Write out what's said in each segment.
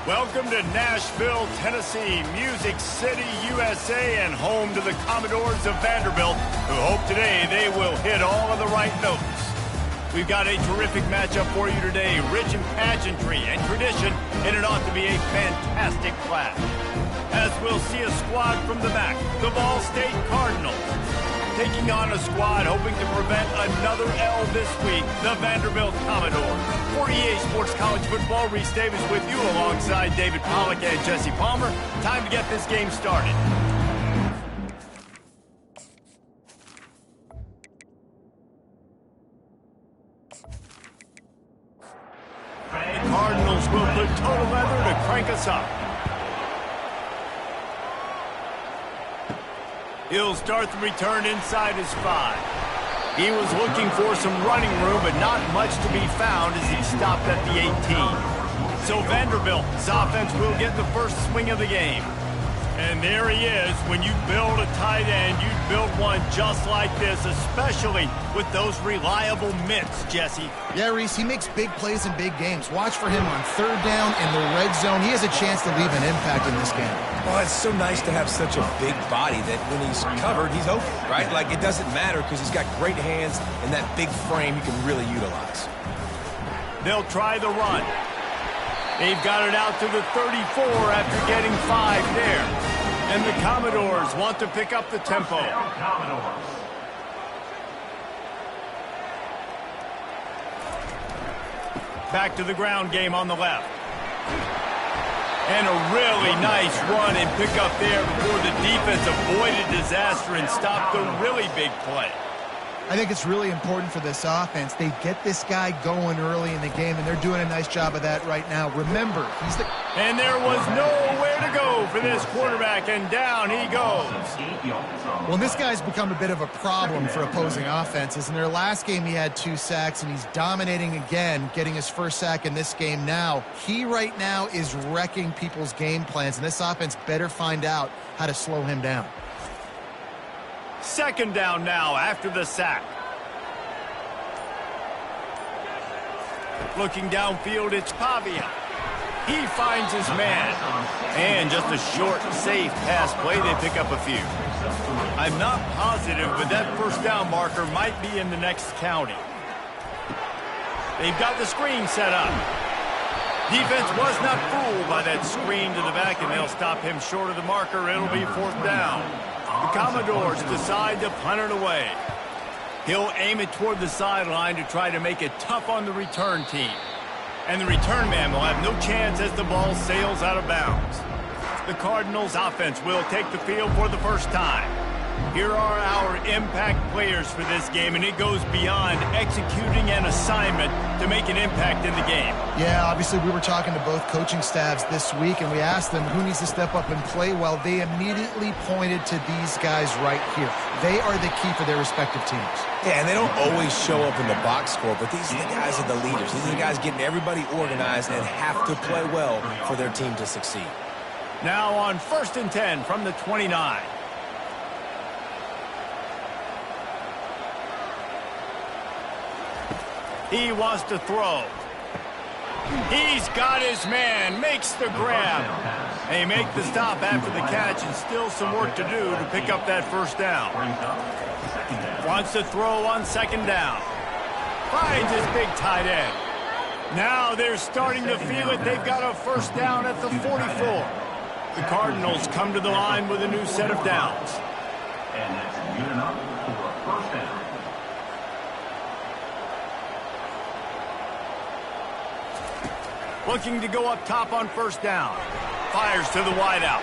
Welcome to Nashville, Tennessee, Music City, USA, and home to the Commodores of Vanderbilt, who hope today they will hit all of the right notes. We've got a terrific matchup for you today, rich in pageantry and tradition, and it ought to be a fantastic clash. As we'll see a squad from the back, the Ball State Cardinals, taking on a squad hoping to prevent another L this week, the Vanderbilt Commodores. For EA Sports College Football, Reese Davis with you alongside David Pollack and Jesse Palmer. Time to get this game started. The Cardinals will put total leather to crank us up. He'll start the return inside his 5. He was looking for some running room, but not much to be found as he stopped at the 18. So Vanderbilt's offense will get the first swing of the game. And there he is. When you build a tight end, you build one just like this, especially with those reliable mitts, Jesse. Yeah, Reese, he makes big plays in big games. Watch for him on third down in the red zone. He has a chance to leave an impact in this game. Oh, it's so nice to have such a big body that when he's covered, he's open, right? Like, it doesn't matter because he's got great hands and that big frame you can really utilize. They'll try the run. They've got it out to the 34 after getting 5 there. And the Commodores want to pick up the tempo. Back to the ground game on the left. And a really nice run and pick up there before the defense avoided disaster and stopped the really big play. I think it's really important for this offense. They get this guy going early in the game, and they're doing a nice job of that right now. Remember, he's the... And there was nowhere to go for this quarterback, and down he goes. Well, this guy's become a bit of a problem for opposing offenses. In their last game, he had 2 sacks, and he's dominating again, getting his first sack in this game now. He right now is wrecking people's game plans, and this offense better find out how to slow him down. Second down now after the sack. Looking downfield, it's Pavia. He finds his man. And just a short, safe pass play, they pick up a few. I'm not positive, but that first down marker might be in the next county. They've got the screen set up. Defense was not fooled by that screen to the back, and they'll stop him short of the marker. It'll be 4th down. The Commodores decide to punt it away. He'll aim it toward the sideline to try to make it tough on the return team. And the return man will have no chance as the ball sails out of bounds. The Cardinals offense will take the field for the first time. Here are our impact players for this game, and it goes beyond executing an assignment to make an impact in the game. Yeah, obviously we were talking to both coaching staffs this week, and we asked them who needs to step up and play well. They immediately pointed to these guys right here. They are the key for their respective teams. Yeah, and they don't always show up in the box score, but these are the guys that are the leaders. These are the guys getting everybody organized and have to play well for their team to succeed. Now on 1st and 10 from the 29. He wants to throw. He's got his man, makes the grab. They make the stop after the catch, and still some work to do to pick up that first down. Wants to throw on 2nd down. Finds his big tight end. Now they're starting to feel it. They've got a first down at the 44. The Cardinals come to the line with a new set of downs. And that's good enough for a first down. Looking to go up top on 1st down. Fires to the wideout.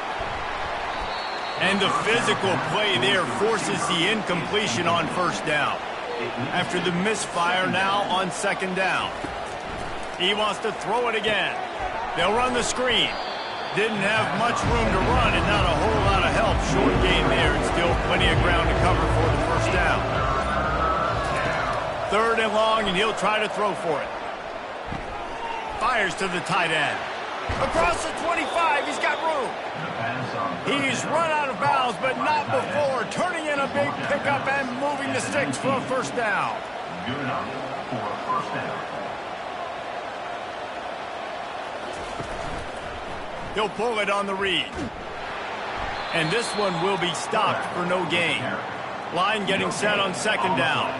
And the physical play there forces the incompletion on 1st down. After the misfire now on 2nd down. He wants to throw it again. They'll run the screen. Didn't have much room to run and not a whole lot of help. Short gain there and still plenty of ground to cover for the first down. 3rd and long, and he'll try to throw for it. Fires to the tight end. Across the 25, he's got room. He's run out of bounds, but not before. Turning in a big pickup and moving the sticks for a first down. Good enough for a first down. He'll pull it on the read. And this one will be stopped for no gain. Line getting set on second down.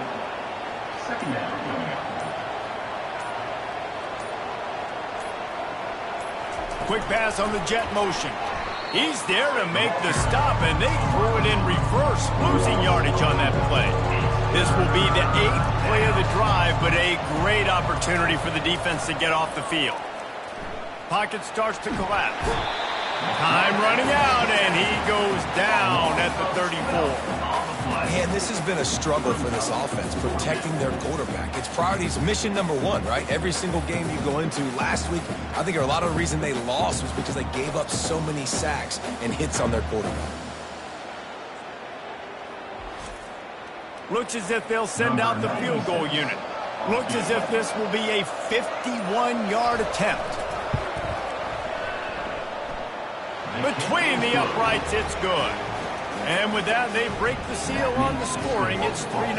Second down coming up. Quick pass on the jet motion. He's there to make the stop, and they threw it in reverse, losing yardage on that play. This will be the 8th play of the drive, but a great opportunity for the defense to get off the field. Pocket starts to collapse. Time running out, and he goes down at the 34. Man, this has been a struggle for this offense, protecting their quarterback. It's priorities, mission number one, right? Every single game you go into. Last week, I think a lot of the reason they lost was because they gave up so many sacks and hits on their quarterback. Looks as if they'll send out the field goal unit. Looks as if this will be a 51-yard attempt. Between the uprights, it's good. And with that, they break the seal on the scoring. It's 3-0.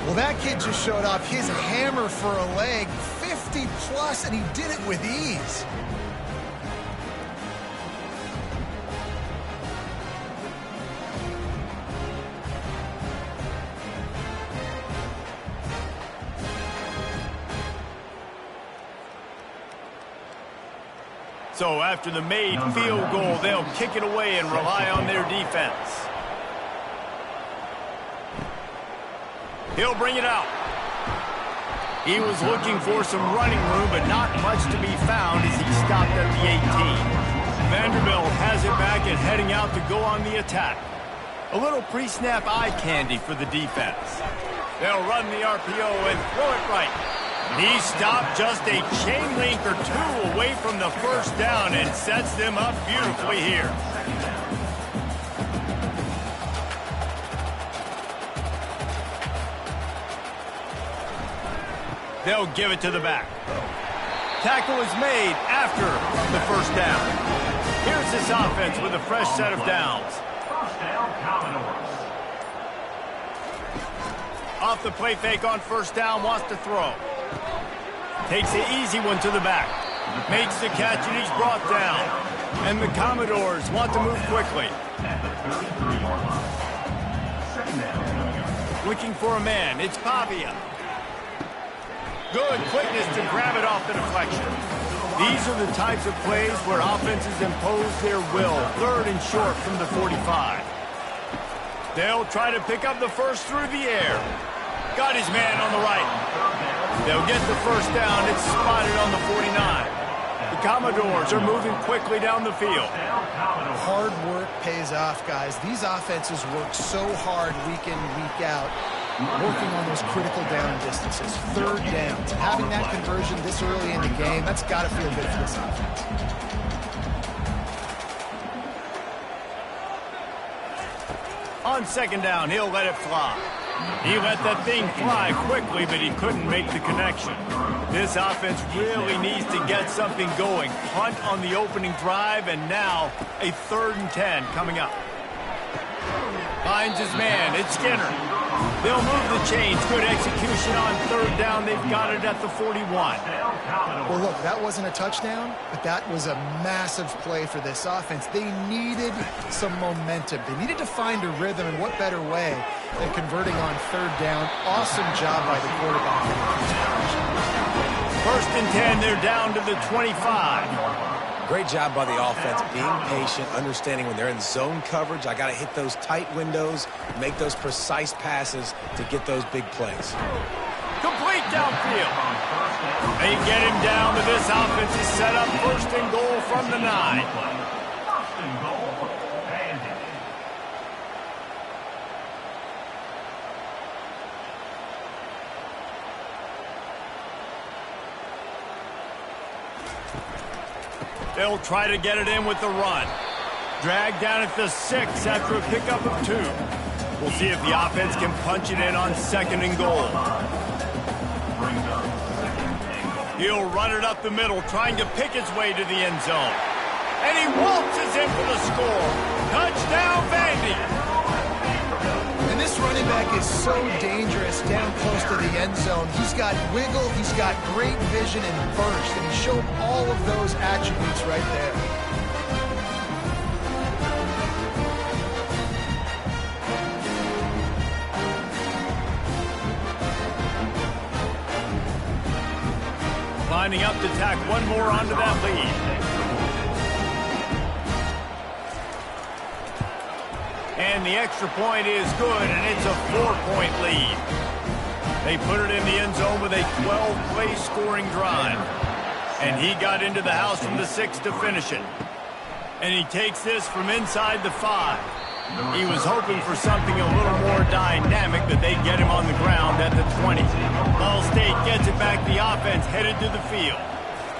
Well, that kid just showed off his hammer for a leg, 50-plus, and he did it with ease. So after the made field goal, they'll kick it away and rely on their defense. He'll bring it out. He was looking for some running room, but not much to be found as he stopped at the 18. Vanderbilt has it back and heading out to go on the attack. A little pre-snap eye candy for the defense. They'll run the RPO and throw it right. He stopped just a chain link or two away from the first down and sets them up beautifully here. They'll give it to the back. Tackle is made after the first down. Here's this offense with a fresh set of downs. First down, Commodores. Off the play fake on first down, wants to throw. Takes the easy one to the back. Makes the catch, and he's brought down. And the Commodores want to move quickly. At the 33-yard line. Second down coming up. Looking for a man. It's Pavia. Good quickness to grab it off the deflection. These are the types of plays where offenses impose their will. 3rd and short from the 45. They'll try to pick up the first through the air. Got his man on the right. They'll get the first down. It's spotted on the 49. The Commodores are moving quickly down the field. Hard work pays off, guys. These offenses work so hard week in, week out, working on those critical down distances, 3rd downs. Having that conversion this early in the game, that's got to feel good for this offense. On second down, he'll let it fly. He let that thing fly quickly, but he couldn't make the connection. This offense really needs to get something going. Punt on the opening drive, and now a 3rd and 10 coming up. Finds his man. It's Skinner. They'll move the chains. Good execution on 3rd down. They've got it at the 41. Well, look, that wasn't a touchdown, but that was a massive play for this offense. They needed some momentum. They needed to find a rhythm, and what better way than converting on 3rd down. Awesome job by the quarterback. 1st and 10, they're down to the 25. Great job by the offense, being patient, understanding when they're in zone coverage, I got to hit those tight windows, make those precise passes to get those big plays. Complete downfield. They get him down, but this offense is set up 1st and goal from the 9. First and goal, Vandy. They'll try to get it in with the run. Dragged down at the 6 after a pickup of 2. We'll see if the offense can punch it in on 2nd and goal. He'll run it up the middle, trying to pick its way to the end zone. And he waltzes in for the score. Touchdown, Vandy. And this running back is so dangerous down close to the end zone. He's got wiggle, he's got great vision and burst, and he showed all of those attributes right there. Lining up to tack one more onto that lead. And the extra point is good, and it's a 4-point lead. They put it in the end zone with a 12-play scoring drive. And he got into the house from the 6 to finish it. And he takes this from inside the 5. He was hoping for something a little more dynamic, but they get him on the ground at the 20. Ball State gets it back. The offense headed to the field.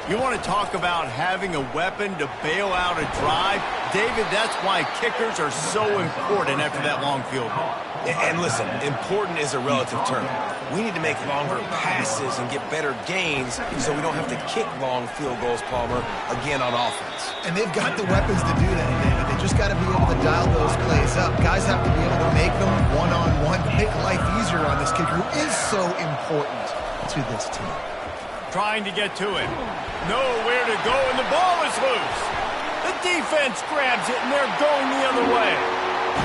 You want to talk about having a weapon to bail out a drive? David, that's why kickers are so important after that long field goal. And listen, important is a relative term. We need to make longer passes and get better gains so we don't have to kick long field goals, Palmer, again on offense. And they've got the weapons to do that, David. They just got to be able to dial those plays up. Guys have to be able to make them one-on-one to make life easier on this kicker who is so important to this team. Trying to get to it. Nowhere to go, and the ball is loose. The defense grabs it, and they're going the other way.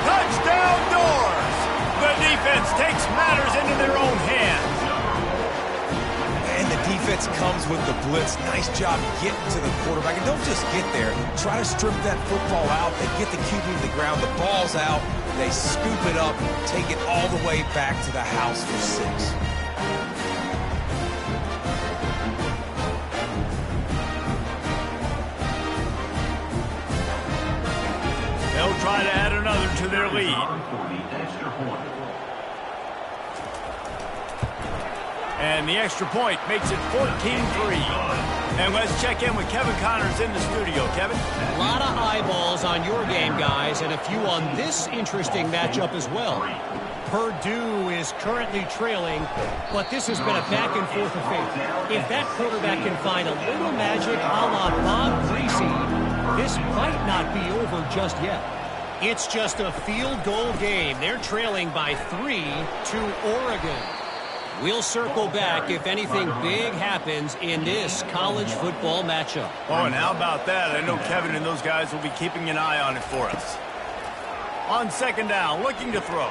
Touchdown, Doors! The defense takes matters into their own hands. And the defense comes with the blitz. Nice job getting to the quarterback. And don't just get there. Try to strip that football out. They get the QB to the ground. The ball's out. They scoop it up, take it all the way back to the house for 6. They'll try to add another to their lead. And the extra point makes it 14-3. And let's check in with Kevin Connors in the studio. Kevin? A lot of eyeballs on your game, guys, and a few on this interesting matchup as well. Purdue is currently trailing, but this has been a back-and-forth affair. If that quarterback can find a little magic a la Bob Greasy, this might not be over just yet. It's just a field goal game. They're trailing by 3 to Oregon. We'll circle back if anything big happens in this college football matchup. Oh, and how about that? I know Kevin and those guys will be keeping an eye on it for us. On second down, looking to throw.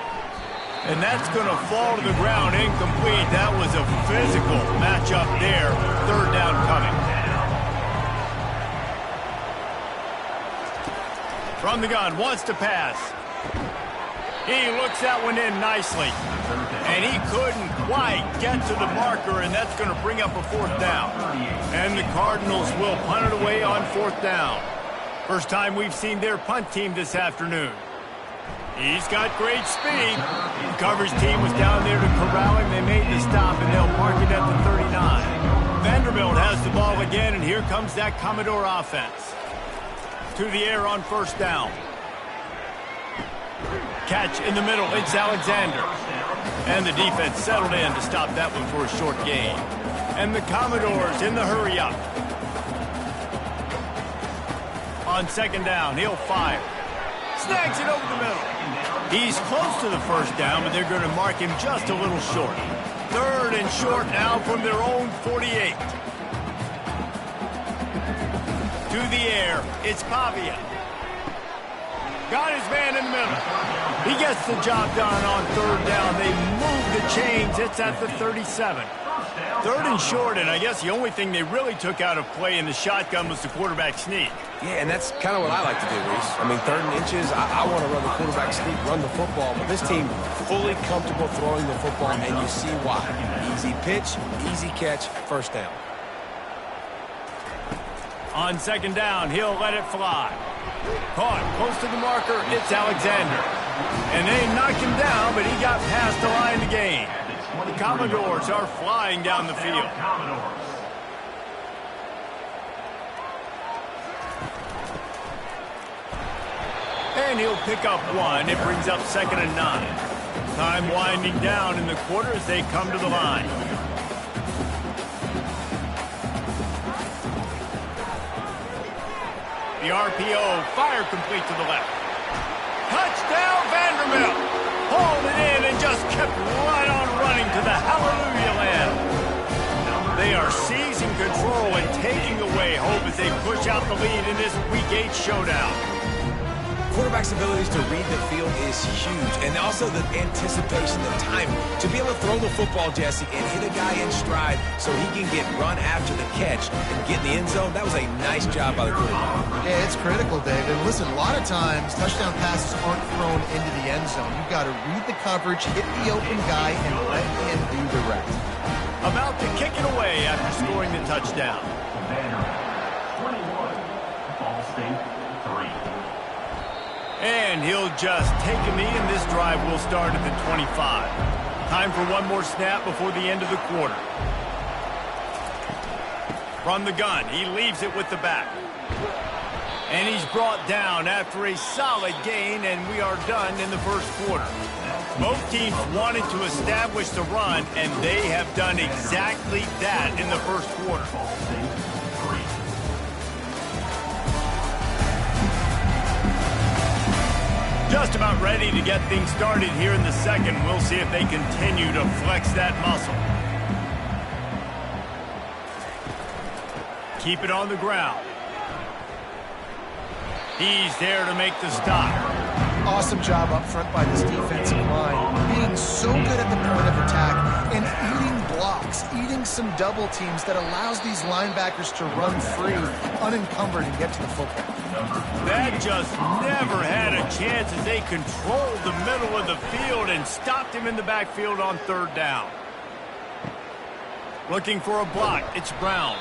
And that's going to fall to the ground incomplete. That was a physical matchup there. Third down coming. From the gun, wants to pass. He looks that one in nicely. And he couldn't quite get to the marker, and that's going to bring up a 4th down. And the Cardinals will punt it away on 4th down. First time we've seen their punt team this afternoon. He's got great speed. The coverage team was down there to corral him. They made the stop, and they'll park it at the 39. Vanderbilt has the ball again, and here comes that Commodore offense. To the air on first down. Catch in the middle. It's Alexander. And the defense settled in to stop that one for a short gain. And the Commodores in the hurry up. On second down, he'll fire. Snags it over the middle. He's close to the first down, but they're going to mark him just a little short. Third and short now from their own 48. To the air, it's Pavia. Got his man in the middle. He gets the job done on third down. They move the chains. It's at the 37. Third and short, and I guess the only thing they really took out of play in the shotgun was the quarterback sneak. Yeah, and that's kind of what I like to do, Reese. I mean, 3rd and inches, I want to run the quarterback sneak, run the football, but this team fully comfortable throwing the football, and you see why. Easy pitch, easy catch, first down. On second down, he'll let it fly. Caught close to the marker, it's Alexander. And they knocked him down, but he got past the line to gain. The Commodores are flying down the field. And he'll pick up 1. It brings up 2nd and 9. Time winding down in the quarter as they come to the line. The RPO, fire complete to the left. Touchdown, Vanderbilt. Hauled it in and just kept right on running to the hallelujah land. They are seizing control and taking away hope as they push out the lead in this Week 8 showdown. Quarterback's abilities to read the field is huge, and also the anticipation, the timing. To be able to throw the football, Jesse, and hit a guy in stride so he can get run after the catch and get in the end zone, that was a nice job by the quarterback. Yeah, it's critical, David. Listen, a lot of times, touchdown passes aren't thrown into the end zone. You've got to read the coverage, hit the open guy, and let him do the rest. About to kick it away after scoring the touchdown. Vanderbilt, 21. Ball State, 3. And he'll just take a knee, and this drive will start at the 25. Time for one more snap before the end of the quarter. From the gun, he leaves it with the back. And he's brought down after a solid gain, and we are done in the first quarter. Both teams wanted to establish the run, and they have done exactly that in the first quarter. Ball State, 3. Just about ready to get things started here in the second. We'll see if they continue to flex that muscle. Keep it on the ground. He's there to make the stop. Awesome job up front by this defensive line. Being so good at the point of attack and eating blocks, eating some double teams that allows these linebackers to run free, unencumbered, and get to the football. That just never had a chance as they controlled the middle of the field and stopped him in the backfield on third down. Looking for a block, it's Brown.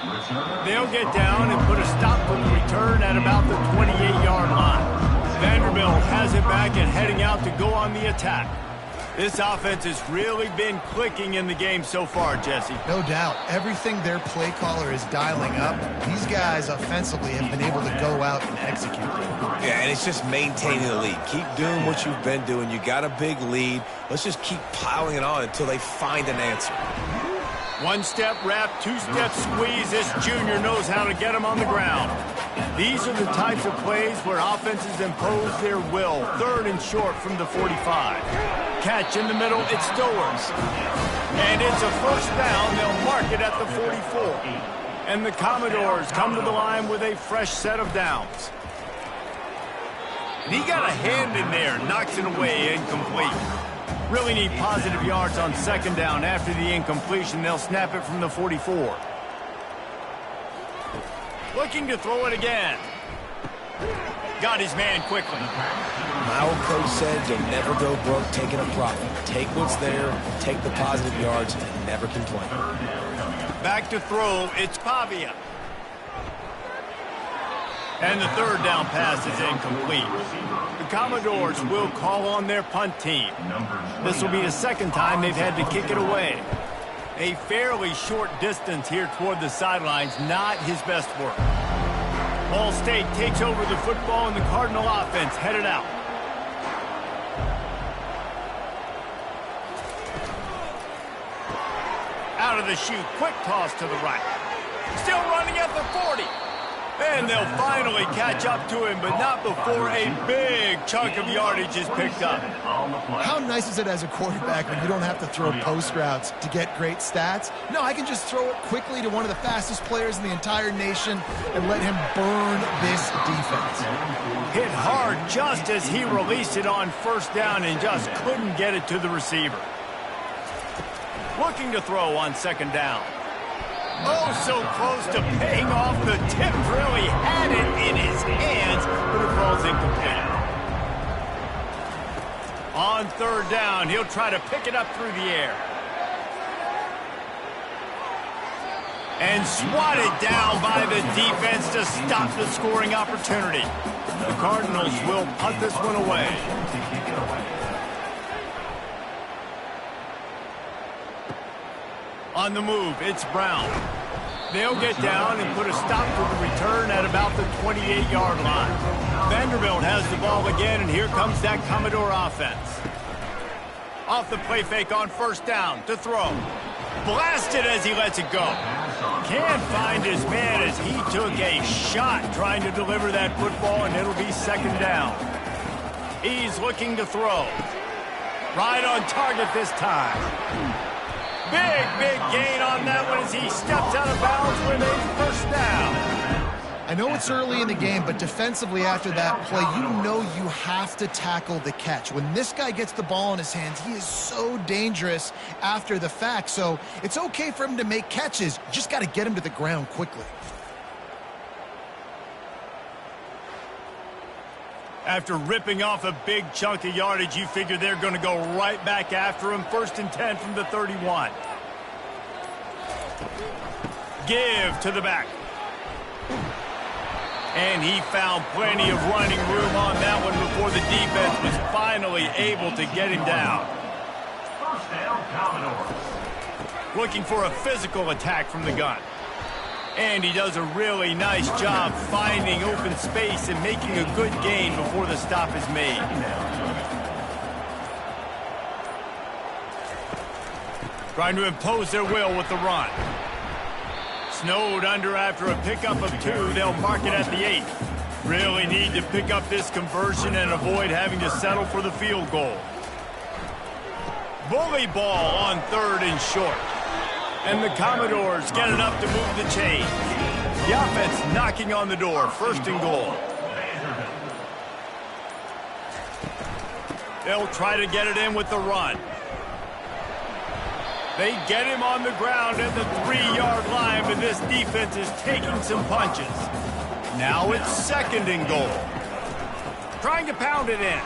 They'll get down and put a stop for the return at about the 28-yard line. Vanderbilt has it back and heading out to go on the attack. This offense has really been clicking in the game so far, Jesse. No doubt. Everything their play caller is dialing up, these guys offensively have been able to go out and execute. Yeah, and it's just maintaining the lead. Keep doing what you've been doing. You got a big lead. Let's just keep piling it on until they find an answer. One-step wrap, two-step squeeze. This junior knows how to get him on the ground. These are the types of plays where offenses impose their will. Third and short from the 45. Catch in the middle, it still works. And it's a first down. They'll mark it at the 44. And the Commodores come to the line with a fresh set of downs. And he got a hand in there, knocks it away, incomplete. Really need positive yards on second down. After the incompletion, they'll snap it from the 44. Looking to throw it again. Got his man quickly. My old coach said you'll never go broke taking a profit. Take what's there, take the positive yards, and never complain. Back to throw, it's Pavia. And the third down pass is incomplete. The Commodores will call on their punt team. This will be the second time they've had to kick it away. A fairly short distance here toward the sidelines, not his best work. Ball State takes over the football and the Cardinal offense headed out. Out of the chute, quick toss to the right. Still running at the 40. And they'll finally catch up to him, but not before a big chunk of yardage is picked up. How nice is it as a quarterback when you don't have to throw post routes to get great stats? No, I can just throw it quickly to one of the fastest players in the entire nation and let him burn this defense. Hit hard just as he released it on first down and just couldn't get it to the receiver. Looking to throw on second down. Oh, so close to paying off. The tip really had it in his hands, but it falls incomplete. On third down, he'll try to pick it up through the air. And swatted down by the defense to stop the scoring opportunity. The Cardinals will punt this one away. On the move, it's Brown. They'll get down and put a stop to the return at about the 28-yard line. Vanderbilt has the ball again, and here comes that Commodore offense. Off the play fake on first down to throw. Blasted as he lets it go. Can't find his man as he took a shot trying to deliver that football, and it'll be second down. He's looking to throw. Right on target this time. Big gain on that one as he steps out of bounds with a first down. I know it's early in the game, but defensively after that play, you know you have to tackle the catch. When this guy gets the ball in his hands, he is so dangerous after the fact. So it's okay for him to make catches. You just got to get him to the ground quickly. After ripping off a big chunk of yardage, you figure they're going to go right back after him. 1st and 10 from the 31. Give to the back. And he found plenty of running room on that one before the defense was finally able to get him down. First down, Commodores. Looking for a physical attack from the gun. And he does a really nice job finding open space and making a good gain before the stop is made. Trying to impose their will with the run. Snowed under after a pickup of 2. They'll mark it at the 8. Really need to pick up this conversion and avoid having to settle for the field goal. Bully ball on 3rd and short. And the Commodores get it up to move the chain. The offense knocking on the door. 1st and goal. They'll try to get it in with the run. They get him on the ground at the 3-yard line, but this defense is taking some punches. Now it's 2nd and goal. Trying to pound it in.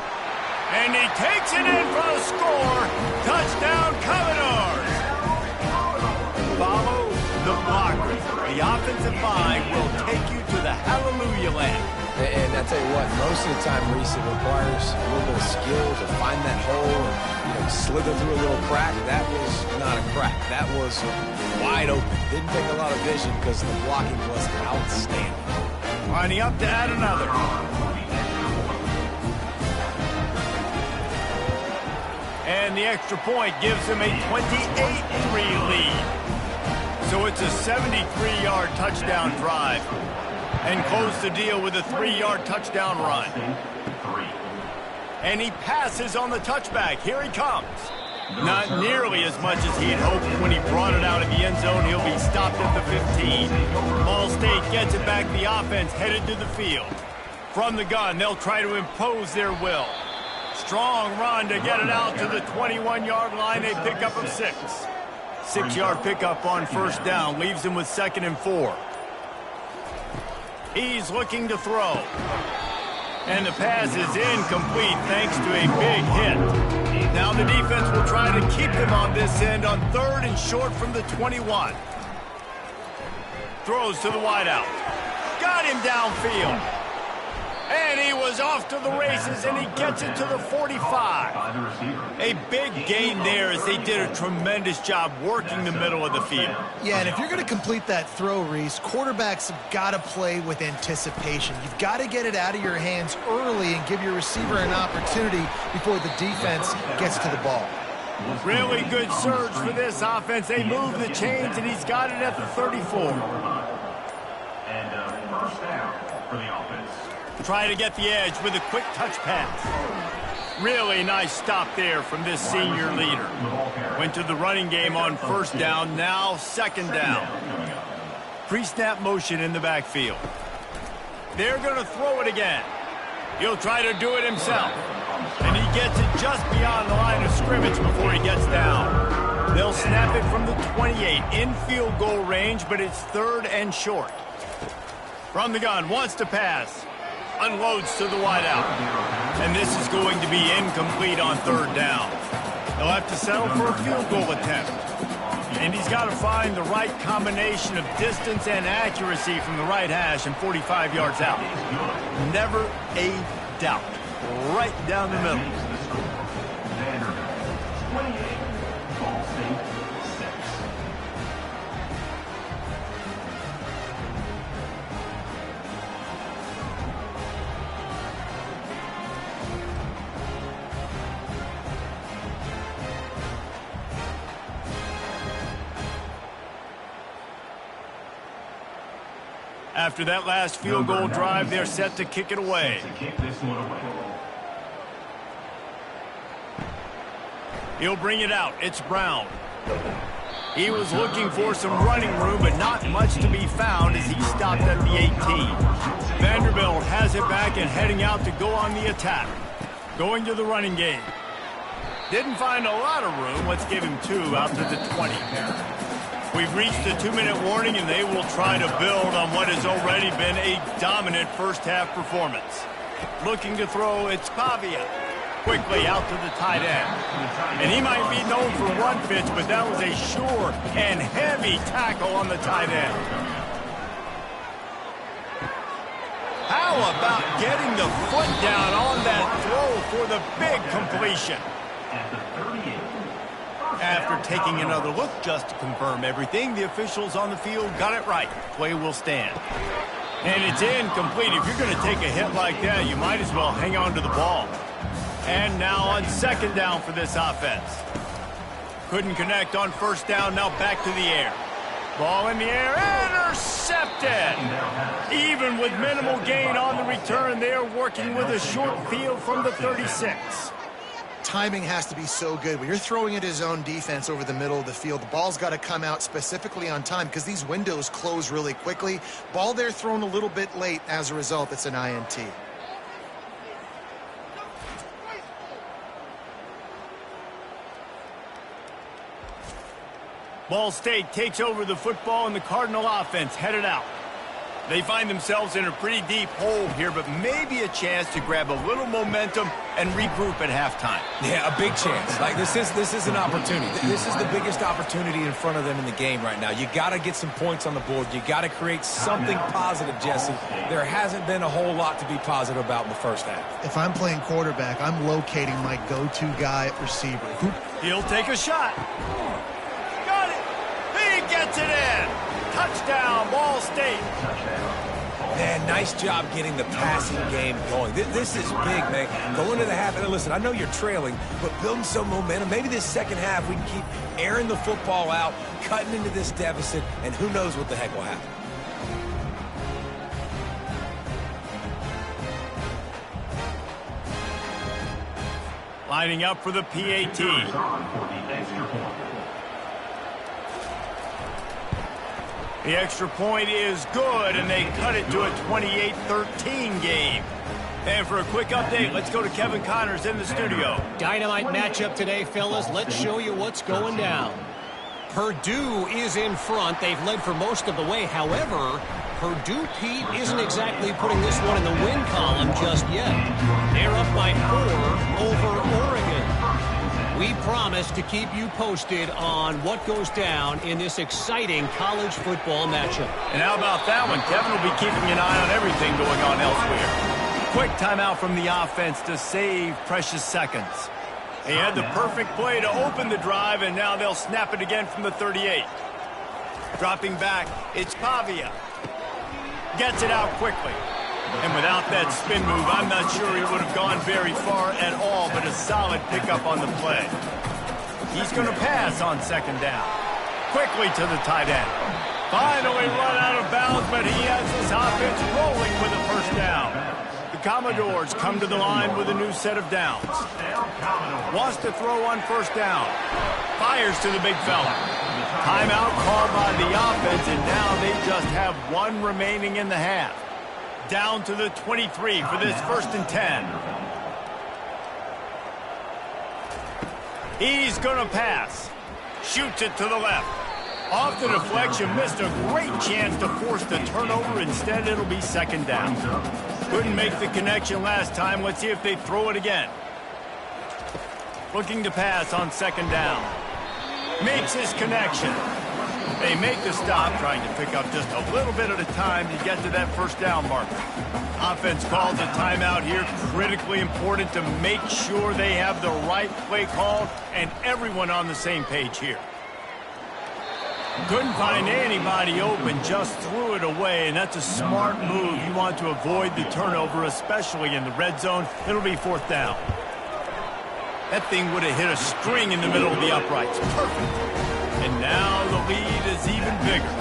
And he takes it in for a score. Touchdown, Commodores. Follow the blocker. The offensive line will take you to the hallelujah land. And I tell you what, most of the time, Reese, it requires a little bit of skill to find that hole and slither through a little crack. That was not a crack. That was wide open. Didn't take a lot of vision because the blocking was outstanding. Lining up to add another. And the extra point gives him a 28-3 lead. So it's a 73-yard touchdown drive. And close the deal with a 3-yard touchdown run. And he passes on the touchback. Here he comes. Not nearly as much as he had hoped when he brought it out of the end zone. He'll be stopped at the 15. Ball State gets it back. The offense headed to the field. From the gun, they'll try to impose their will. Strong run to get it out to the 21-yard line. They pick up of 6. 6-yard pickup on 1st down. Leaves him with 2nd and 4. He's looking to throw. And the pass is incomplete thanks to a big hit. Now the defense will try to keep them on this end on 3rd and short from the 21. Throws to the wideout. Got him downfield. And he was off to the races, and he gets it to the 45. A big gain there as they did a tremendous job working the middle of the field. Yeah, and if you're going to complete that throw, Reese, quarterbacks have got to play with anticipation. You've got to get it out of your hands early and give your receiver an opportunity before the defense gets to the ball. Really good surge for this offense. They move the chains, and he's got it at the 34. And first down for the offense. Try to get the edge with a quick touch pass. Really nice stop there from this senior leader. Went to the running game on 1st down, now 2nd down. Pre-snap motion in the backfield. They're going to throw it again. He'll try to do it himself. And he gets it just beyond the line of scrimmage before he gets down. They'll snap it from the 28 in field goal range, but it's 3rd and short. From the gun, wants to pass. Unloads to the wideout. And this is going to be incomplete on 3rd down. They'll have to settle for a field goal attempt. And he's got to find the right combination of distance and accuracy from the right hash and 45 yards out. Never a doubt. Right down the middle. Vanderbilt, 28. Ball State, 6. After that last field goal drive, they're set to kick it away. To kick this one away. He'll bring it out. It's Brown. He was looking for some running room, but not much to be found as he stopped at the 18. Vanderbilt has it back and heading out to go on the attack. Going to the running game. Didn't find a lot of room. Let's give him 2 out to the 20. We've reached the 2-minute warning, and they will try to build on what has already been a dominant first-half performance. Looking to throw, it's Pavia. Quickly out to the tight end. And he might be known for run fits, but that was a sure and heavy tackle on the tight end. How about getting the foot down on that throw for the big completion? After taking another look just to confirm everything, the officials on the field got it right. Play will stand. And it's incomplete. If you're going to take a hit like that, you might as well hang on to the ball. And now on second down for this offense. Couldn't connect on first down, now back to the air. Ball in the air, intercepted! Even with minimal gain on the return, they are working with a short field from the 36. Timing has to be so good. When you're throwing at his own defense over the middle of the field, the ball's got to come out specifically on time because these windows close really quickly. Ball there thrown a little bit late. As a result, it's an INT. Ball State takes over the football and the Cardinal offense headed out. They find themselves in a pretty deep hole here, but maybe a chance to grab a little momentum and regroup at halftime. Yeah, a big chance. Like this is an opportunity. This is the biggest opportunity in front of them in the game right now. You got to get some points on the board. You got to create something positive, Jesse. There hasn't been a whole lot to be positive about in the first half. If I'm playing quarterback, I'm locating my go-to guy at receiver. He'll take a shot. Got it. He gets it in. Touchdown, Ball State. Man, nice job getting the passing game going. This is big, man. Go into the half, and listen, I know you're trailing, but building some momentum. Maybe this second half we can keep airing the football out, cutting into this deficit, and who knows what the heck will happen. Lining up for the PAT. The extra point is good, and they cut it to a 28-13 game. And for a quick update, let's go to Kevin Connors in the studio. Dynamite matchup today, fellas. Let's show you what's going down. Purdue is in front. They've led for most of the way. However, Purdue, Pete, isn't exactly putting this one in the win column just yet. They're up by 4 over Oregon. We promise to keep you posted on what goes down in this exciting college football matchup. And how about that one? Kevin will be keeping an eye on everything going on elsewhere. Quick timeout from the offense to save precious seconds. They had the perfect play to open the drive, and now they'll snap it again from the 38. Dropping back, it's Pavia. Gets it out quickly. And without that spin move, I'm not sure he would have gone very far at all, but a solid pickup on the play. He's going to pass on second down. Quickly to the tight end. Finally run out of bounds, but he has his offense rolling with a first down. The Commodores come to the line with a new set of downs. Wants to throw on first down. Fires to the big fella. Timeout called by the offense, and now they just have one remaining in the half. Down to the 23 for this 1st and 10. He's going to pass. Shoots it to the left. Off the deflection, missed a great chance to force the turnover. Instead, it'll be second down. Couldn't make the connection last time. Let's see if they throw it again. Looking to pass on second down. Makes his connection. They make the stop, trying to pick up just a little bit at a time to get to that first down marker. Offense calls a timeout here. Critically important to make sure they have the right play called and everyone on the same page here. Couldn't find anybody open, just threw it away, and that's a smart move. You want to avoid the turnover, especially in the red zone. It'll be 4th down. That thing would have hit a string in the middle of the uprights. Perfect. And now the lead is even bigger.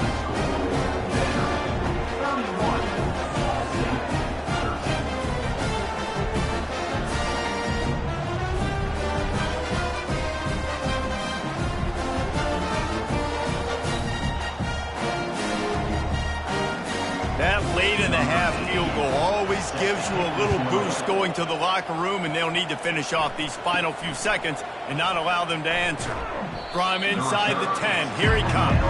field goal always gives you a little boost going to the locker room, and they'll need to finish off these final few seconds and not allow them to answer. From inside the 10, here he comes.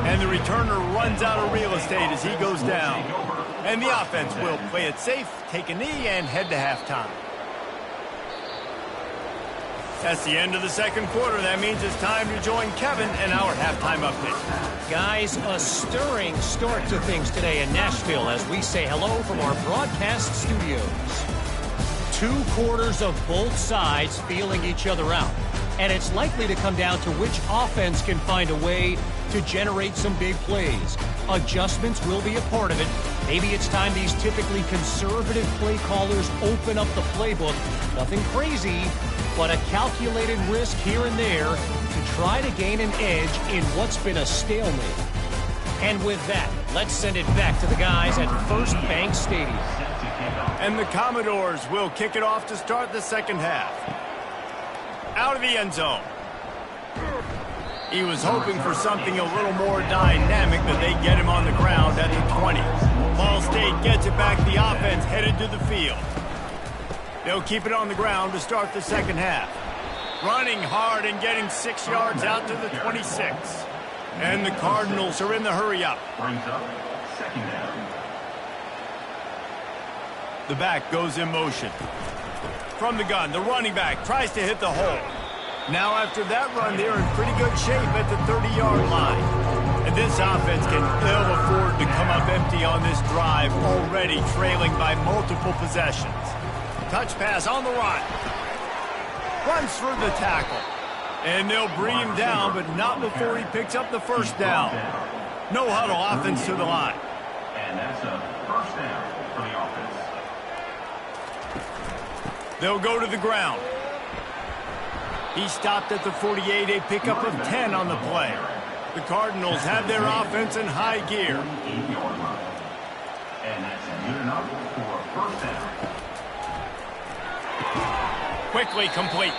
And the returner runs out of real estate as he goes down. And the offense will play it safe, take a knee, and head to halftime. That's the end of the second quarter. That means it's time to join Kevin and our halftime update. Guys, a stirring start to things today in Nashville as we say hello from our broadcast studios. 2 quarters of both sides feeling each other out. And it's likely to come down to which offense can find a way to generate some big plays. Adjustments will be a part of it. Maybe it's time these typically conservative play callers open up the playbook. Nothing crazy, but a calculated risk here and there to try to gain an edge in what's been a stalemate. And with that, let's send it back to the guys at First Bank Stadium. And the Commodores will kick it off to start the second half. Out of the end zone. He was hoping for something a little more dynamic, but they get him on the ground at the 20. Ball State gets it back. The offense headed to the field. They'll keep it on the ground to start the second half. Running hard and getting 6 yards out to the 26. And the Cardinals are in the hurry-up. Brings up second down. The back goes in motion. From the gun, the running back tries to hit the hole. Now after that run, they're in pretty good shape at the 30-yard line. And this offense can ill afford to come up empty on this drive, already trailing by multiple possessions. Touch pass on the run. Runs through the tackle. And they'll bring him down, but not before he picks up the first down. No huddle offense to the line. And that's a first down for the offense. They'll go to the ground. He stopped at the 48, a pickup of 10 on the play. The Cardinals have their offense in high gear. And that's good enough for a first down. Quickly complete.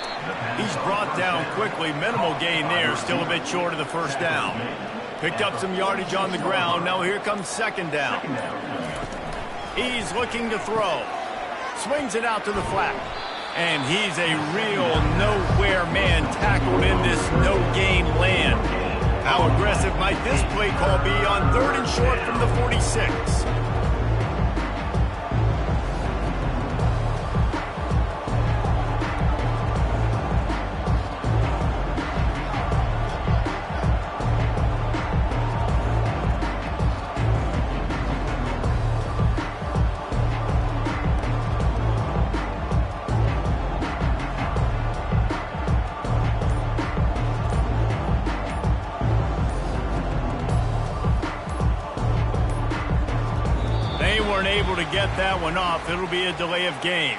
He's brought down quickly. Minimal gain there. Still a bit short of the first down. Picked up some yardage on the ground. Now here comes second down. He's looking to throw. Swings it out to the flat. And he's a real nowhere man tackled in this no-gain land. How aggressive might this play call be on 3rd and short from the 46? Able to get that one off. It'll be a delay of game.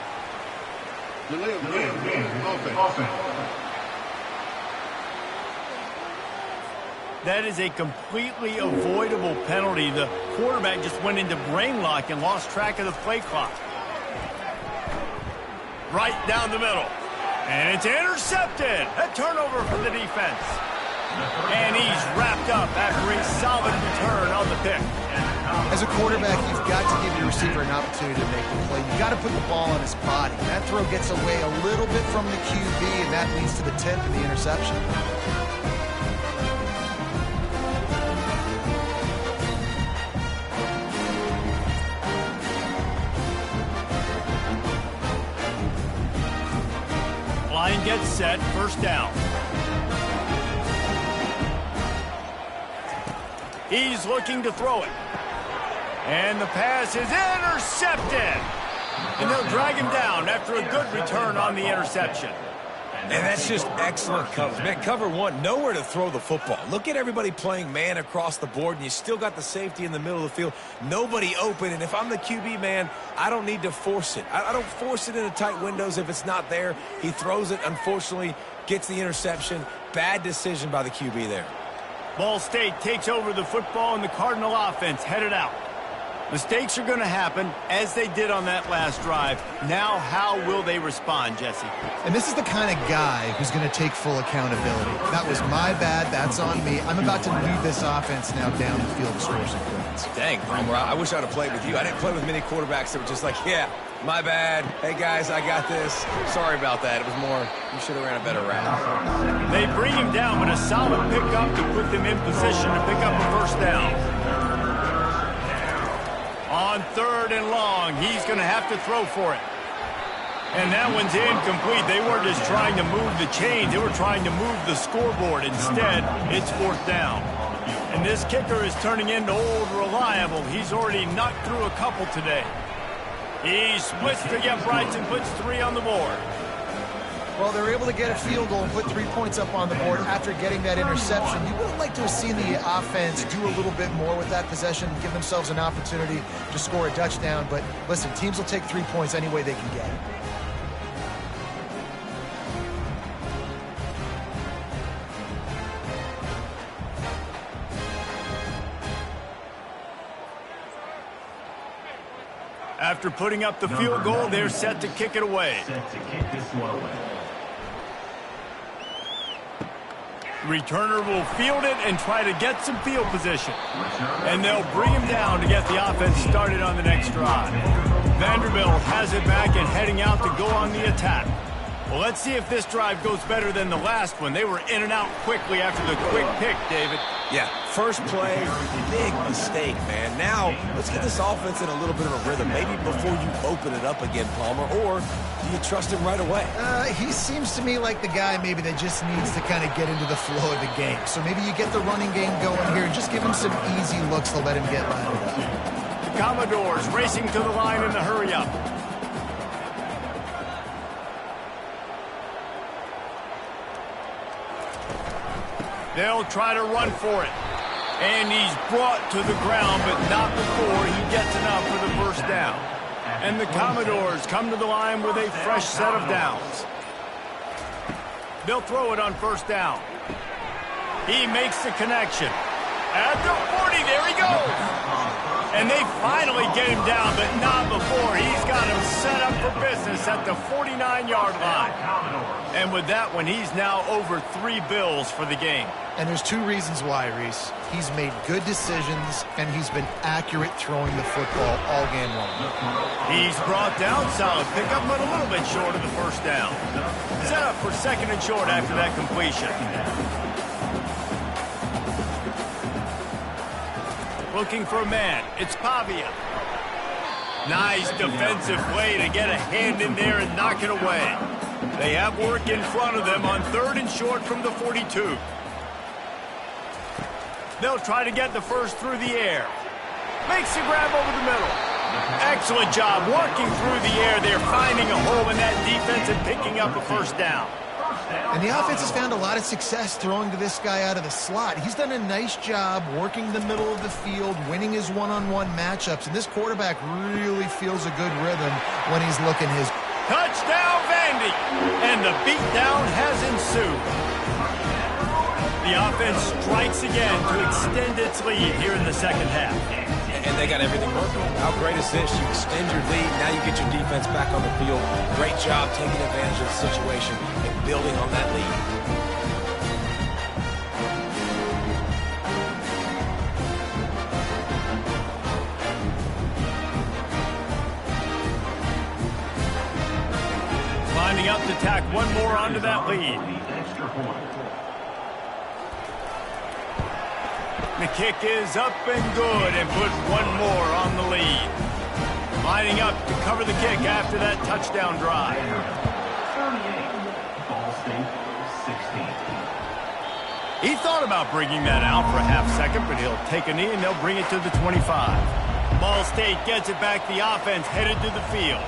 Delay of game. Offense. That is a completely avoidable penalty. The quarterback just went into brain lock and lost track of the play clock. Right down the middle. And it's intercepted. A turnover for the defense. And he's wrapped up after a solid return on the pick. As a quarterback, you've got to give your receiver an opportunity to make the play. You've got to put the ball on his body. That throw gets away a little bit from the QB, and that leads to the tip and the interception. Line gets set, first down. He's looking to throw it. And the pass is intercepted. And they'll drag him down after a good return on the interception. And that's just excellent coverage. Man, cover one, nowhere to throw the football. Look at everybody playing man across the board, and you still got the safety in the middle of the field. Nobody open, and if I'm the QB, man, I don't need to force it. I don't force it into tight windows if it's not there. He throws it, unfortunately, gets the interception. Bad decision by the QB there. Ball State takes over the football, and the Cardinal offense headed out. Mistakes are going to happen, as they did on that last drive. Now, how will they respond, Jesse? And this is the kind of guy who's going to take full accountability. That was my bad. That's on me. I'm about to lead this offense now down the field to score some points. Dang, Palmer, I wish I would have played with you. I didn't play with many quarterbacks that were just like, yeah, my bad. Hey, guys, I got this. Sorry about that. It was more, you should have ran a better route. They bring him down, but a solid pickup to put them in position to pick up a first down. On 3rd and long, he's going to have to throw for it. And that one's incomplete. They weren't just trying to move the chain. They were trying to move the scoreboard. Instead, it's 4th down. And this kicker is turning into old reliable. He's already knocked through a couple today. He splits the uprights and puts 3 on the board. Well, they were able to get a field goal and put 3 points up on the board after getting that interception. You would have liked to have seen the offense do a little bit more with that possession, give themselves an opportunity to score a touchdown. But listen, teams will take 3 points any way they can get it. After putting up the field goal, they're set to kick it away. Set to kick this one away. Returner will field it and try to get some field position. And they'll bring him down to get the offense started on the next drive. Vanderbilt has it back and heading out to go on the attack. Well, let's see if this drive goes better than the last one. They were in and out quickly after the quick pick, David. Yeah, first play, big mistake, man. Now, let's get this offense in a little bit of a rhythm. Maybe before you open it up again, Palmer, or do you trust him right away? He seems to me like the guy maybe that just needs to kind of get into the flow of the game. So maybe you get the running game going here and just give him some easy looks to let him get lined up. The Commodores racing to the line in the hurry-up. They'll try to run for it. And he's brought to the ground, but not before he gets enough for the first down. And the Commodores come to the line with a fresh set of downs. They'll throw it on first down. He makes the connection. At the 40, there he goes. And they finally get him down, but not before. He's got him set up for business at the 49-yard line. And with that one, he's now over 3 bills for the game. And there's 2 reasons why, Reese. He's made good decisions, and he's been accurate throwing the football all game long. He's brought down, solid pickup, but a little bit short of the first down. Set up for 2nd and short after that completion. Looking for a man. It's Pavia. Nice defensive play to get a hand in there and knock it away. They have work in front of them on 3rd and short from the 42. They'll try to get the first through the air. Makes the grab over the middle. Excellent job working through the air. They're finding a hole in that defense and picking up a first down. And the offense has found a lot of success throwing to this guy out of the slot. He's done a nice job working the middle of the field, winning his one-on-one matchups. And this quarterback really feels a good rhythm when he's looking his... Touchdown, Vandy! And the beatdown has ensued. The offense strikes again to extend its lead here in the second half. And they got everything working. How great is this? You extend your lead, now you get your defense back on the field. Great job taking advantage of the situation and building on that lead. Lining up to tack one more onto that lead. The kick is up and good and put one more on the lead. Lining up to cover the kick after that touchdown drive. 38, Ball State 16. He thought about bringing that out for a half second, but he'll take a knee and they'll bring it to the 25. Ball State gets it back. The offense headed to the field.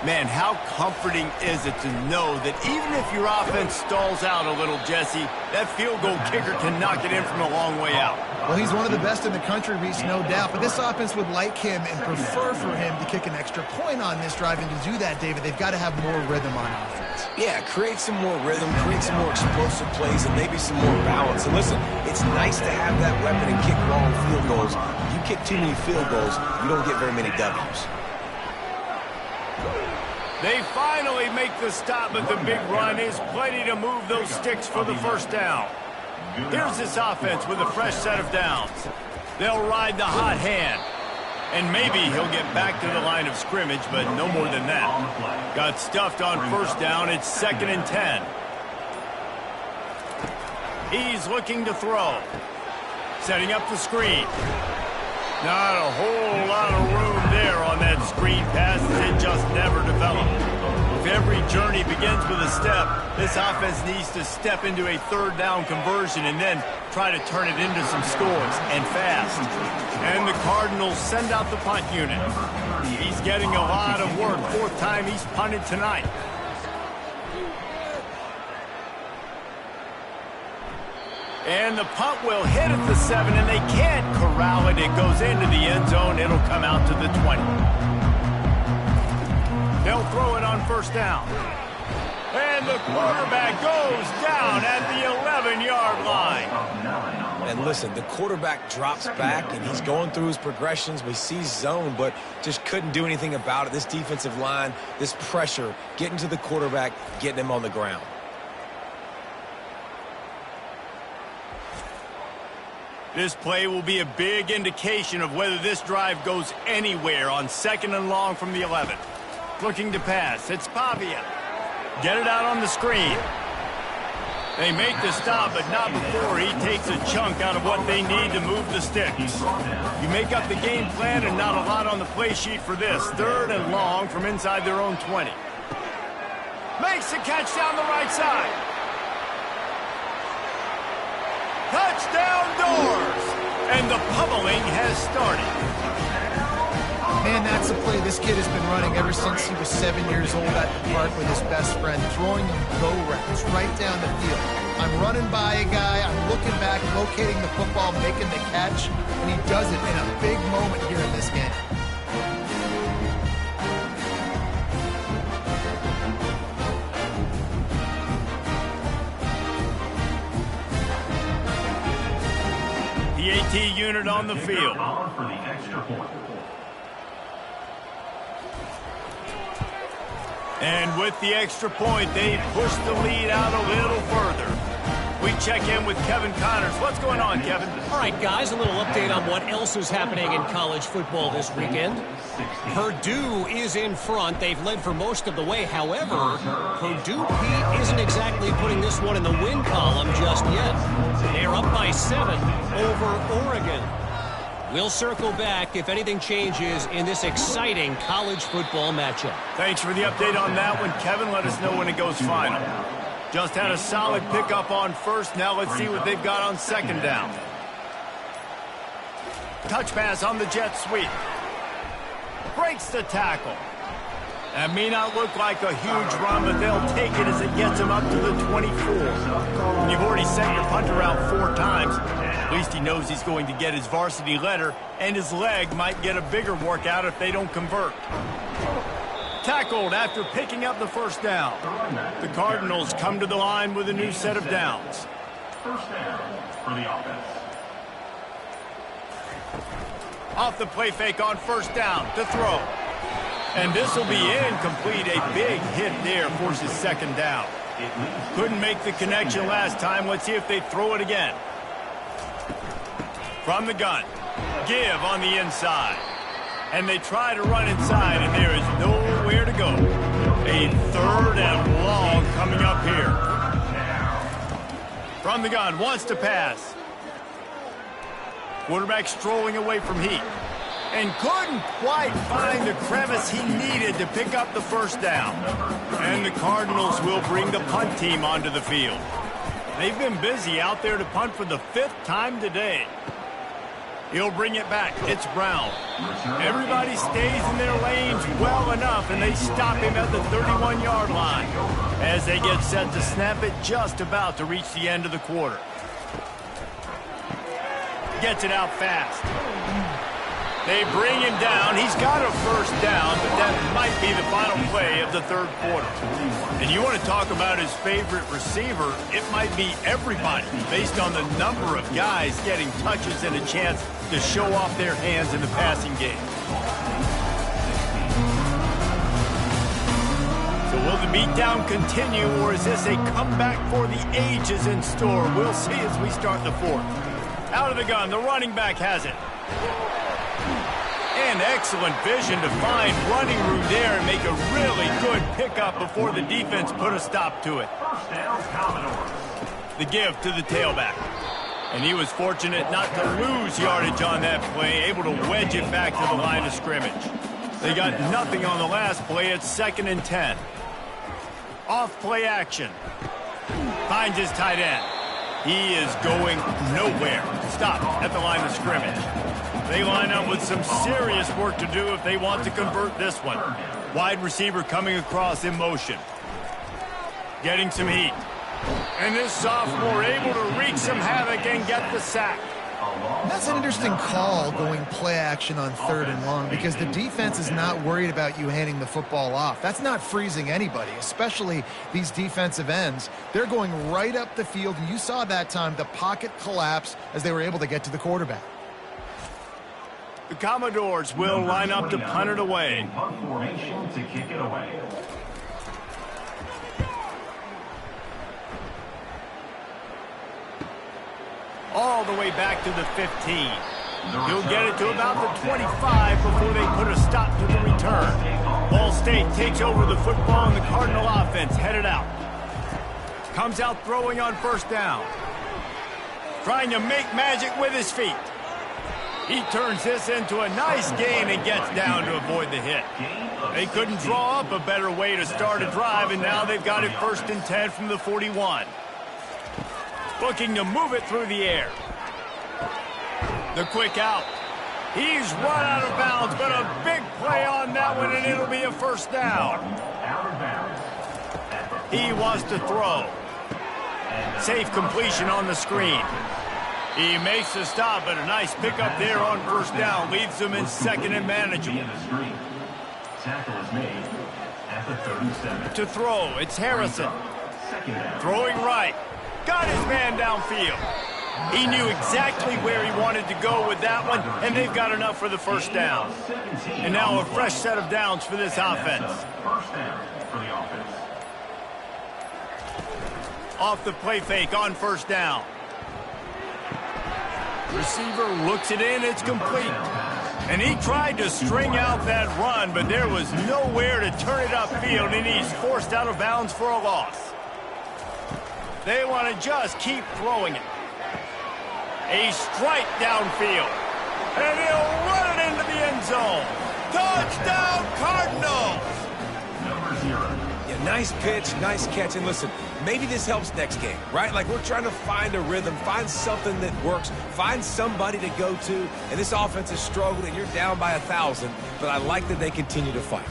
Man, how comforting is it to know that even if your offense stalls out a little, Jesse, that field goal kicker can knock it in from a long way out. Well, he's one of the best in the country, Reese, no doubt. But this offense would like him and prefer for him to kick an extra point on this drive. And to do that, David, they've got to have more rhythm on offense. Yeah, create some more rhythm, create some more explosive plays, and maybe some more balance. And listen, it's nice to have that weapon and kick long field goals. You kick too many field goals, you don't get very many W's. They finally make the stop, but the big run is plenty to move those sticks for the first down. Here's this offense with a fresh set of downs. They'll ride the hot hand. And maybe he'll get back to the line of scrimmage, but no more than that. Got stuffed on first down. It's 2nd and 10. He's looking to throw. Setting up the screen. Not a whole lot of room there on that screen pass. It just never developed. If every journey begins with a step, this offense needs to step into a third down conversion and then try to turn it into some scores, and fast. And the Cardinals send out the punt unit. He's getting a lot of work. 4th time he's punted tonight. And the punt will hit at the 7, and they can't corral it. It goes into the end zone. It'll come out to the 20. They'll throw it on first down. And the quarterback goes down at the 11-yard line. And listen, the quarterback drops back, and he's going through his progressions. We see zone, but just couldn't do anything about it. This defensive line, this pressure, getting to the quarterback, getting him on the ground. This play will be a big indication of whether this drive goes anywhere on 2nd and long from the 11. Looking to pass. It's Pavia. Get it out on the screen. They make the stop, but not before he takes a chunk out of what they need to move the sticks. You make up the game plan and not a lot on the play sheet for this. 3rd and long from inside their own 20. Makes the catch down the right side. Touchdown Doors! And the pummeling has started. Man, that's a play this kid has been running ever since he was 7 years old at the park with his best friend, throwing him go routes right down the field. I'm running by a guy, I'm looking back, locating the football, making the catch, and he does it in a big moment here in this game. The AT unit on the field. And with the extra point, they push the lead out a little further. We check in with Kevin Connors. What's going on, Kevin? All right, guys, a little update on what else is happening in college football this weekend. Purdue is in front. They've led for most of the way. However, Purdue, Pete, isn't exactly putting this one in the win column just yet. They're up by 7 over Oregon. We'll circle back if anything changes in this exciting college football matchup. Thanks for the update on that one, Kevin. Let us know when it goes final. Just had a solid pickup on first. Now let's see what they've got on 2nd down. Touch pass on the jet sweep. Breaks the tackle. That may not look like a huge run, but they'll take it as it gets them up to the 24. You've already sent your punter out 4 times. At least he knows he's going to get his varsity letter, and his leg might get a bigger workout if they don't convert. Tackled after picking up the first down. The Cardinals come to the line with a new set of downs. First down for the offense. Off the play fake on first down to throw. And this will be incomplete. A big hit there forces 2nd down. Couldn't make the connection last time. Let's see if they throw it again. From the gun. Give on the inside. And they try to run inside, and there is nowhere to go. A 3rd and long coming up here. From the gun, wants to pass. Quarterback strolling away from heat. And couldn't quite find the crevice he needed to pick up the first down. And the Cardinals will bring the punt team onto the field. They've been busy out there to punt for the 5th time today. He'll bring it back. It's Brown. Everybody stays in their lanes well enough, and they stop him at the 31-yard line as they get set to snap it just about to reach the end of the quarter. Gets it out fast. They bring him down. He's got a first down, but that might be the final play of the third quarter. And you want to talk about his favorite receiver, it might be everybody based on the number of guys getting touches and a chance to show off their hands in the passing game. So will the beatdown continue, or is this a comeback for the ages in store? We'll see as we start the fourth. Out of the gun, the running back has it. And excellent vision to find running room there and make a really good pickup before the defense put a stop to it. First down, Commodores. The give to the tailback. And he was fortunate not to lose yardage on that play, able to wedge it back to the line of scrimmage. They got nothing on the last play. It's 2nd and 10. Off play action. Finds his tight end. He is going nowhere. Stopped at the line of scrimmage. They line up with some serious work to do if they want to convert this one. Wide receiver coming across in motion. Getting some heat. And this sophomore able to wreak some havoc and get the sack. That's an interesting call, going play action on 3rd and long, because the defense is not worried about you handing the football off. That's not freezing anybody, especially these defensive ends. They're going right up the field, and you saw that time the pocket collapse as they were able to get to the quarterback. The Commodores will line up to punt it away. In punt formation to kick it away. All the way back to the 15. He'll get it to about the 25 before they put a stop to the return. Ball State takes over the football, and the Cardinal offense headed out. Comes out throwing on first down. Trying to make magic with his feet. He turns this into a nice gain and gets down to avoid the hit. They couldn't draw up a better way to start a drive, and now they've got it 1st and 10 from the 41. Looking to move it through the air. The quick out. He's run out of bounds, but a big play on that one, and it'll be a first down. He wants to throw. Safe completion on the screen. He makes the stop, but a nice pickup there on first down. Leaves them in 2nd and manageable. Tackle is made at the 37. To throw, it's Harrison. Throwing right. Got his man downfield. He knew exactly where he wanted to go with that one, and they've got enough for the first down. And now a fresh set of downs for this offense. First down for the offense. Off the play fake on first down. Receiver looks it in, it's complete. And he tried to string out that run, but there was nowhere to turn it upfield, and he's forced out of bounds for a loss. They want to just keep throwing it. A strike downfield. And he'll run it into the end zone. Touchdown, Cardinals! Number 0. Yeah, nice pitch, nice catch. And listen, maybe this helps next game, right? Like, we're trying to find a rhythm, find something that works, find somebody to go to. And this offense has struggled, and you're down by 1,000. But I like that they continue to fight.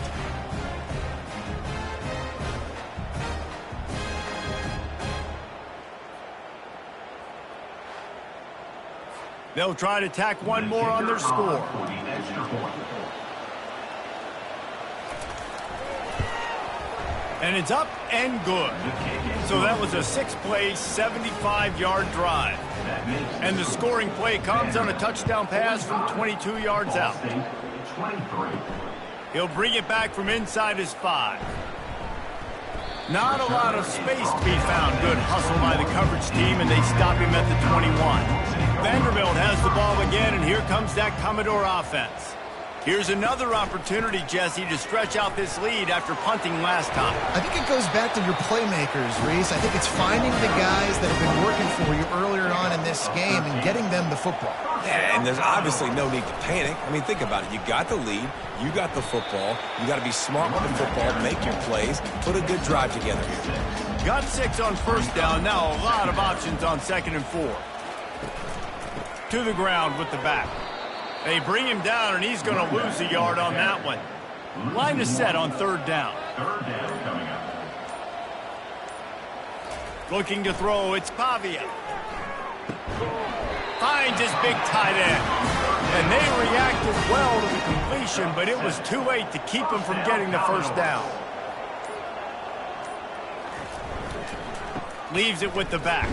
They'll try to tack one more on their score. For the extra point. And it's up and good. So that was a 6-play, 75-yard drive. And the scoring play comes on a touchdown pass from 22 yards out. 23. He'll bring it back from inside his 5. Not a lot of space to be found. Good hustle by the coverage team, and they stop him at the 21. Vanderbilt has the ball again, and here comes that Commodore offense. Here's another opportunity, Jesse, to stretch out this lead after punting last time. I think it goes back to your playmakers, Reese. I think it's finding the guys that have been working for you earlier on in this game and getting them the football. Yeah, and there's obviously no need to panic. I mean, think about it. You got the lead. You got the football. You got to be smart with the football, make your plays, put a good drive together here. Got 6 on first down. Now a lot of options on 2nd and 4. To the ground with the back. They bring him down, and he's going to lose a yard on that one. Line is set on third down. Third down coming up. Looking to throw, it's Pavia. Finds his big tight end. And they reacted well to the completion, but it was too late to keep him from getting the first down. Leaves it with the back.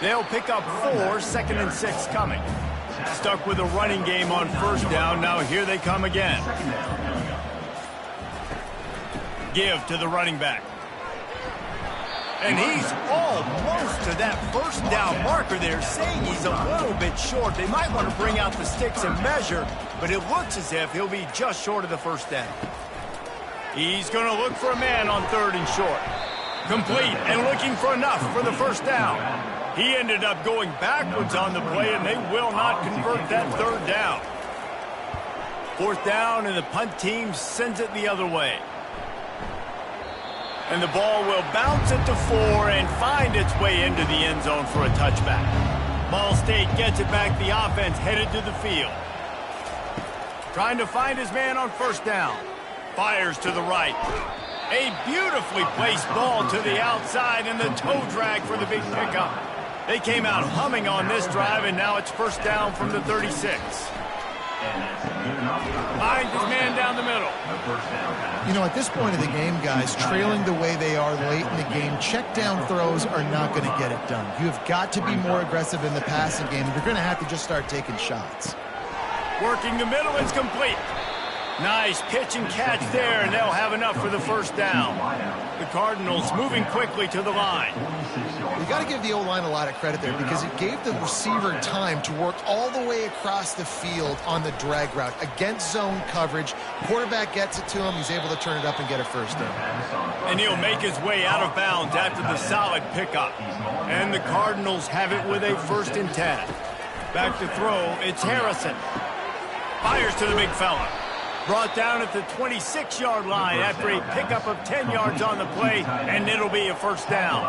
They'll pick up 4, 2nd and 6 coming. Stuck with a running game on first down. Now here they come again. Give to the running back. And he's almost to that first down marker there, saying he's a little bit short. They might want to bring out the sticks and measure, but it looks as if he'll be just short of the first down. He's going to look for a man on 3rd and short. Complete and looking for enough for the first down. He ended up going backwards on the play, and they will not convert that 3rd down. 4th down, and the punt team sends it the other way. And the ball will bounce it to 4 and find its way into the end zone for a touchback. Ball State gets it back. The offense headed to the field. Trying to find his man on first down. Fires to the right. A beautifully placed ball to the outside, and the toe drag for the big pickup. They came out humming on this drive, and now it's first down from the 36. Finds his man down the middle. You know, at this point of the game, guys, trailing the way they are late in the game, check down throws are not going to get it done. You have got to be more aggressive in the passing game. You're going to have to just start taking shots. Working the middle, it's complete. Nice pitch and catch there, and they'll have enough for the first down. The Cardinals moving quickly to the line. You got to give the O-line a lot of credit there because it gave the receiver time to work all the way across the field on the drag route against zone coverage. Quarterback gets it to him. He's able to turn it up and get a first down. And he'll make his way out of bounds after the solid pickup. And the Cardinals have it with a 1st and 10. Back to throw, it's Harrison. Fires to the big fella. Brought down at the 26-yard line after a pickup of 10 yards on the play, and it'll be a first down.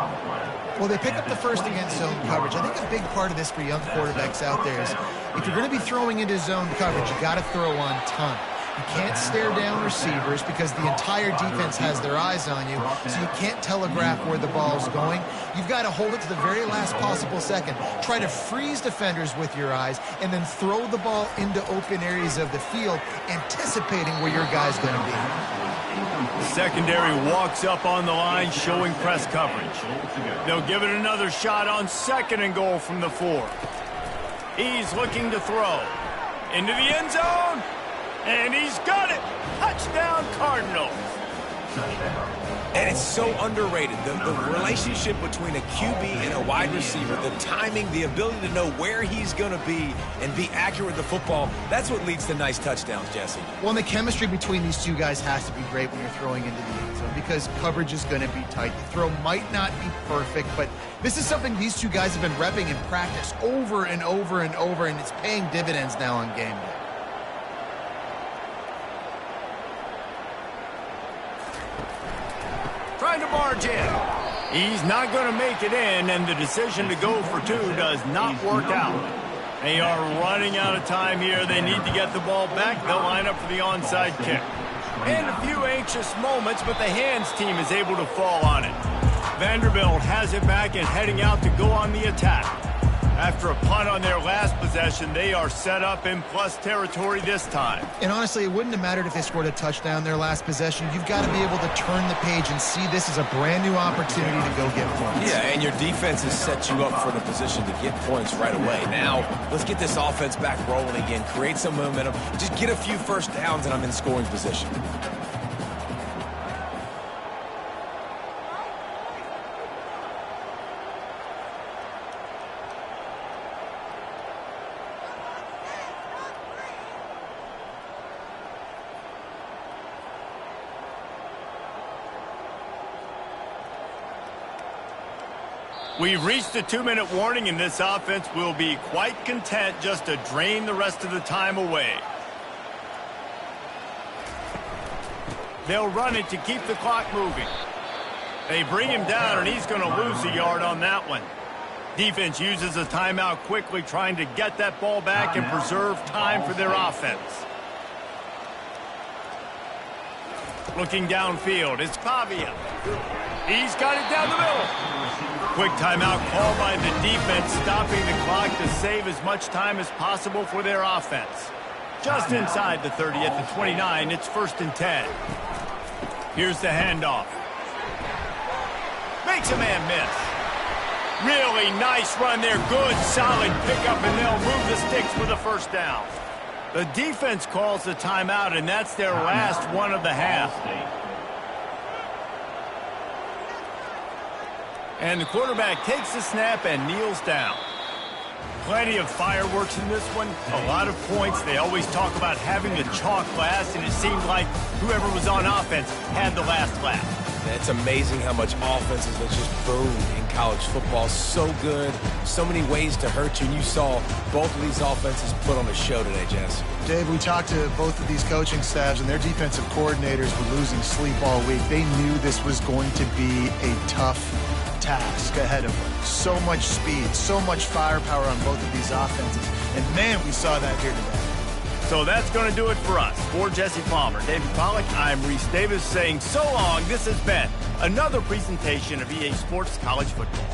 Well, they pick up the first against zone coverage. I think a big part of this for young quarterbacks out there is if you're going to be throwing into zone coverage, you got to throw on time. You can't stare down receivers because the entire defense has their eyes on you, so you can't telegraph where the ball's going. You've got to hold it to the very last possible second. Try to freeze defenders with your eyes and then throw the ball into open areas of the field, anticipating where your guy's going to be. Secondary walks up on the line, showing press coverage. They'll give it another shot on 2nd and goal from the 4. He's looking to throw. Into the end zone. And he's got it. Touchdown, Cardinals. And it's so underrated. The relationship between a QB and a wide receiver, the timing, the ability to know where he's going to be and be accurate with the football, that's what leads to nice touchdowns, Jesse. Well, and the chemistry between these two guys has to be great when you're throwing into the end zone because coverage is going to be tight. The throw might not be perfect, but this is something these two guys have been repping in practice over and over and over, and it's paying dividends now on game day. Trying to barge in. He's not going to make it in, and the decision to go for 2 does not work out. They are running out of time here. They need to get the ball back. They'll line up for the onside kick. And a few anxious moments, but the hands team is able to fall on it. Vanderbilt has it back and heading out to go on the attack. After a punt on their last possession, they are set up in plus territory this time. And honestly, it wouldn't have mattered if they scored a touchdown their last possession. You've got to be able to turn the page and see this as a brand new opportunity to go get points. Yeah, and your defense has set you up for the position to get points right away. Now, let's get this offense back rolling again, create some momentum, just get a few first downs, and I'm in scoring position. We've reached the 2-minute warning, and this offense will be quite content just to drain the rest of the time away. They'll run it to keep the clock moving. They bring him down, and he's going to lose a yard on that one. Defense uses a timeout quickly, trying to get that ball back and preserve time for their offense. Looking downfield, it's Pavia. He's got it down the middle. Quick timeout called by the defense, stopping the clock to save as much time as possible for their offense. Just inside the 30 at the 29, it's 1st and 10. Here's the handoff. Makes a man miss. Really nice run there. Good, solid pickup, and they'll move the sticks for the 1st down. The defense calls the timeout, and that's their last one of the half. And the quarterback takes the snap and kneels down. Plenty of fireworks in this one. A lot of points. They always talk about having the chalk last, and it seemed like whoever was on offense had the last laugh. It's amazing how much offenses have just boomed in college football. So good, so many ways to hurt you. And you saw both of these offenses put on a show today, Jess. Dave, we talked to both of these coaching staffs, and their defensive coordinators were losing sleep all week. They knew this was going to be a tough task ahead of them. So much speed, so much firepower on both of these offenses. And, man, we saw that here today. So that's going to do it for us. For Jesse Palmer, David Pollack, I'm Reese Davis saying so long. This has been another presentation of EA Sports College Football.